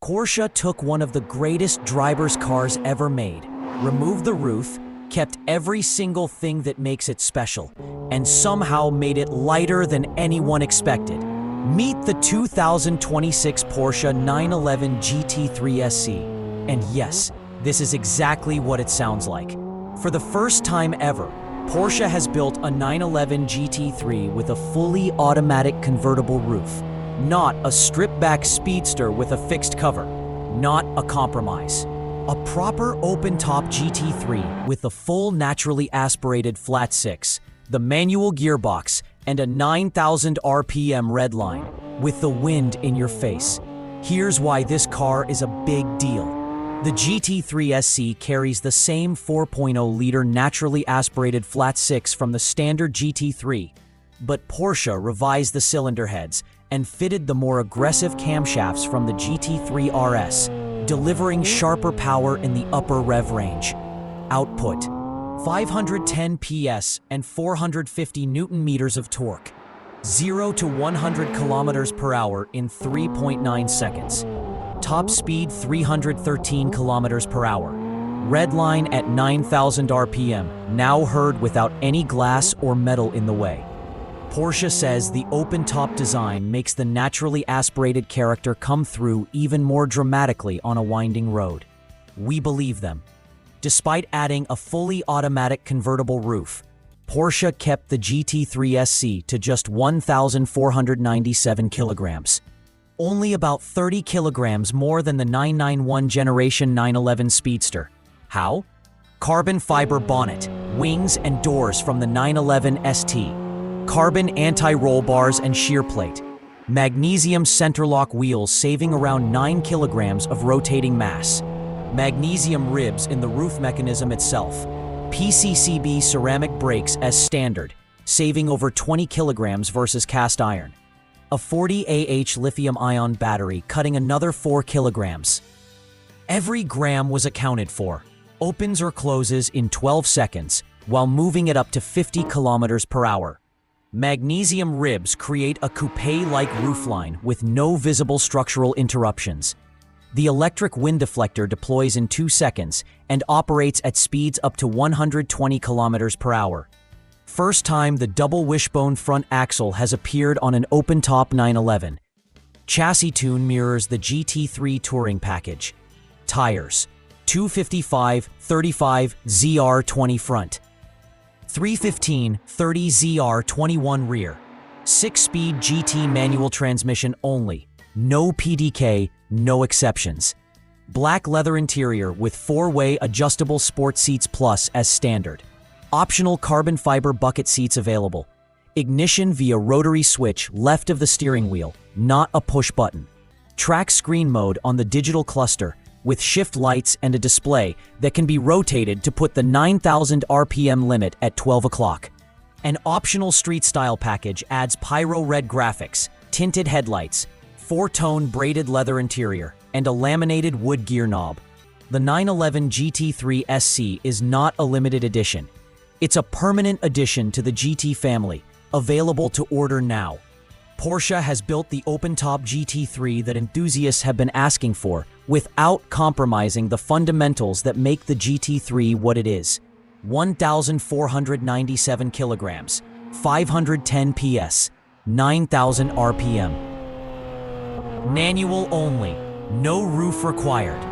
Porsche took one of the greatest driver's cars ever made, removed the roof, kept every single thing that makes it special, and somehow made it lighter than anyone expected. Meet the 2026 Porsche 911 GT3 SC. And yes, this is exactly what it sounds like. For the first time ever, Porsche has built a 911 GT3 with a fully automatic convertible roof. Not a stripped-back speedster with a fixed cover. Not a compromise. A proper open-top GT3 with a full naturally aspirated flat six, the manual gearbox, and a 9,000 RPM redline, with the wind in your face. Here's why this car is a big deal. The GT3 SC carries the same 4.0-liter naturally aspirated flat six from the standard GT3, but Porsche revised the cylinder heads and fitted the more aggressive camshafts from the GT3 RS, delivering sharper power in the upper rev range. Output: 510 PS and 450 Newton-meters of torque. 0 to 100 kilometers per hour in 3.9 seconds. Top speed 313 kilometers per hour. Redline at 9,000 RPM, now heard without any glass or metal in the way. Porsche says the open-top design makes the naturally aspirated character come through even more dramatically on a winding road. We believe them. Despite adding a fully automatic convertible roof, Porsche kept the GT3 SC to just 1,497 kilograms. Only about 30 kilograms more than the 991 Generation 911 Speedster. How? Carbon fiber bonnet, wings and doors from the 911 ST. Carbon anti-roll bars and shear plate. Magnesium centerlock wheels saving around 9 kilograms of rotating mass. Magnesium ribs in the roof mechanism itself. PCCB ceramic brakes as standard, saving over 20 kilograms versus cast iron. A 40 lithium-ion battery cutting another 4 kilograms. Every gram was accounted for. Opens or closes in 12 seconds, while moving it up to 50 kilometers per hour. Magnesium ribs create a coupe-like roofline with no visible structural interruptions. The electric wind deflector deploys in 2 seconds and operates at speeds up to 120 kilometers per hour. First time the double wishbone front axle has appeared on an open-top 911. Chassis tune mirrors the GT3 touring package. Tires: 255/35 ZR20 front, 315/30 ZR21 rear. 6-speed GT manual transmission only. No PDK, no exceptions. Black leather interior with 4-way adjustable sport seats plus as standard. Optional carbon fiber bucket seats available. Ignition via rotary switch left of the steering wheel, not a push button. Track screen mode on the digital cluster with shift lights and a display that can be rotated to put the 9,000 RPM limit at 12 o'clock. An optional street style package adds pyro red graphics, tinted headlights, 4-tone braided leather interior, and a laminated wood gear knob. The 911 GT3 SC is not a limited edition. It's a permanent addition to the GT family, available to order now. Porsche has built the open-top GT3 that enthusiasts have been asking for, without compromising the fundamentals that make the GT3 what it is. 1,497 kilograms, 510 PS, 9,000 RPM. Manual only, no roof required.